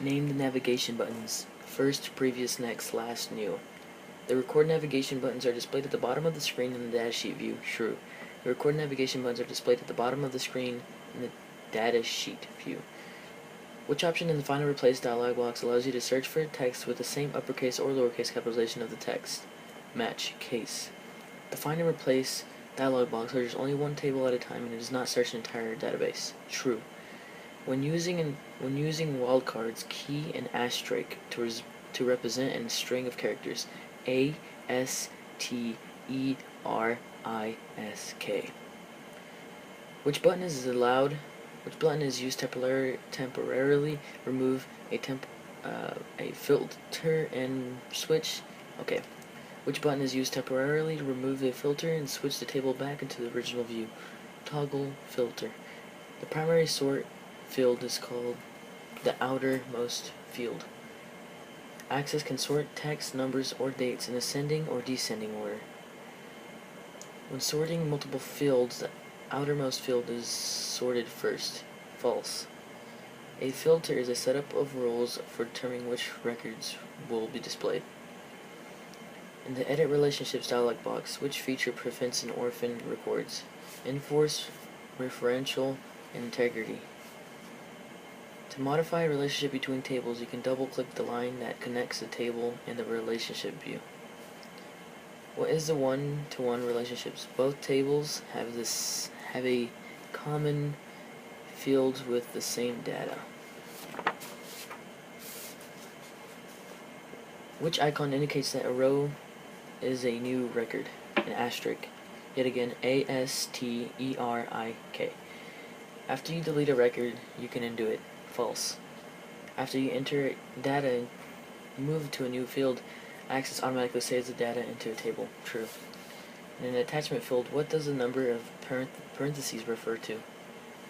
Name the navigation buttons. First, previous, next, last, new. The record navigation buttons are displayed at the bottom of the screen in the datasheet view. True. The record navigation buttons are displayed at the bottom of the screen in the datasheet view. Which option in the Find and Replace dialog box allows you to search for text with the same uppercase or lowercase capitalization of the text? Match case. The Find and Replace dialog box searches only one table at a time and it does not search an entire database. True. When using wildcards, key an asterisk to represent a string of characters. A-S-T-E-R-I-S-K. Which button is used to temporarily remove a filter and switch? Okay. Which button is used temporarily to remove a filter and switch the table back into the original view? Toggle filter. The primary sort field is called the outermost field. Access can sort text, numbers, or dates in ascending or descending order. When sorting multiple fields, the outermost field is sorted first. False. A filter is a setup of rules for determining which records will be displayed. In the Edit Relationships dialog box, which feature prevents an orphan records? Enforce, referential, and integrity. To modify a relationship between tables, you can double-click the line that connects the table and the relationship view. What is the one-to-one relationships? Both tables have a common field with the same data. Which icon indicates that a row is a new record? An asterisk. Yet again, A-S-T-E-R-I-K. After you delete a record, you can undo it. False. After you enter data and move to a new field, Access automatically saves the data into a table. True. In an attachment field, what does the number of parentheses refer to?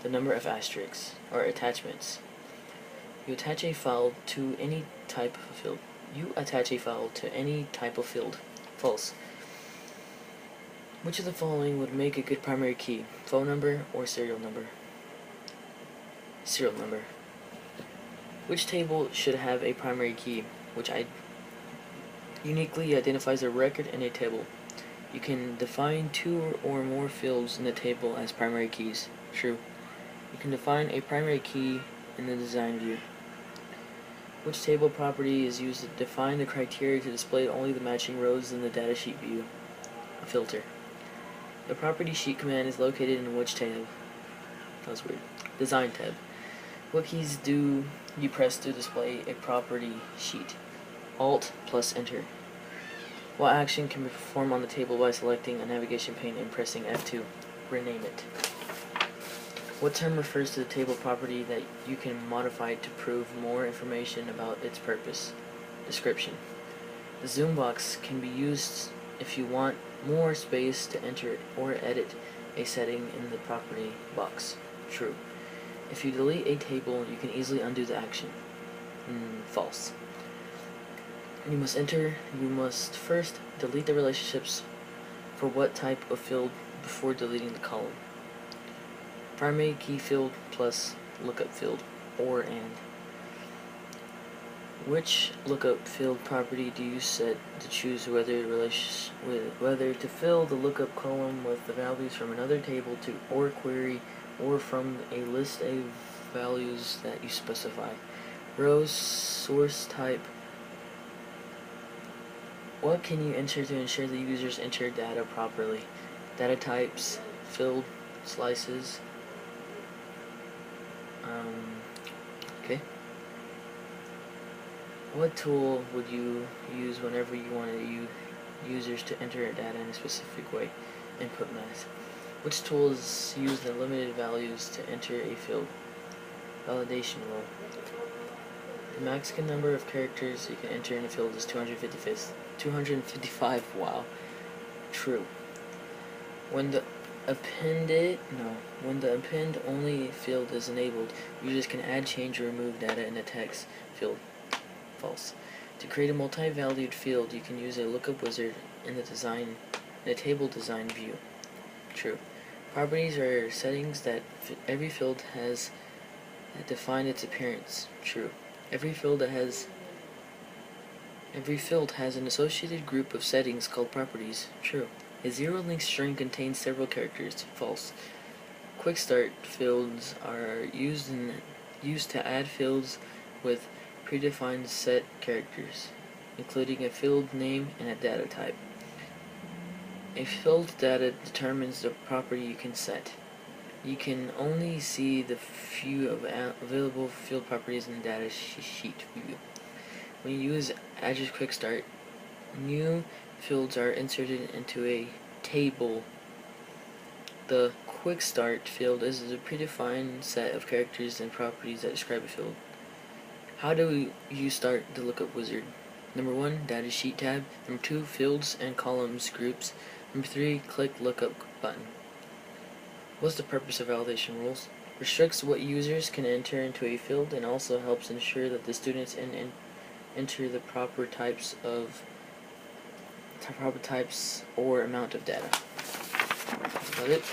The number of asterisks, or attachments. You attach a file to any type of field. False. Which of the following would make a good primary key? Phone number or serial number? Serial number. Which table should have a primary key, which uniquely identifies a record in a table? You can define two or more fields in the table as primary keys. True. You can define a primary key in the design view. Which table property is used to define the criteria to display only the matching rows in the datasheet view? A filter. The property sheet command is located in which tab? That was weird. Design tab. What keys do you press to display a property sheet? Alt plus enter. What action can be performed on the table by selecting a navigation pane and pressing F2? Rename it. What term refers to the table property that you can modify to prove more information about its purpose? Description. The zoom box can be used if you want more space to enter or edit a setting in the property box. True. If you delete a table, you can easily undo the action. False. You must first delete the relationships for what type of field before deleting the column. Primary key field plus lookup field, or and. Which lookup field property do you set to choose whether to fill the lookup column with the values from another table or query, or from a list of values that you specify? Rows, source type. What can you enter to ensure the users enter data properly? Data types, field, slices. Okay. What tool would you use whenever you wanted users to enter data in a specific way? Input math. Which tool is used in limited values to enter a field? Validation rule. The maximum number of characters you can enter in a field is 255. Wow. True. When the append only field is enabled, users can add, change, or remove data in a text field. False. To create a multi-valued field, you can use a lookup wizard in the table design view. True. Properties are settings that every field has that define its appearance. True. Every field has an associated group of settings called properties. True. A zero-length string contains several characters. False. Quick start fields are used to add fields with predefined set characters, including a field name and a data type. A field data determines the property you can set. You can only see the few available field properties in the data sheet view. When you use Address Quick Start, new fields are inserted into a table. The Quick Start field is a predefined set of characters and properties that describe a field. How do you start the lookup wizard? Number 1, Data Sheet tab. Number 2, Fields and Columns groups. Number 3, click Lookup button. What's the purpose of validation rules? Restricts what users can enter into a field and also helps ensure that the students enter the proper types or amount of data. That's about it.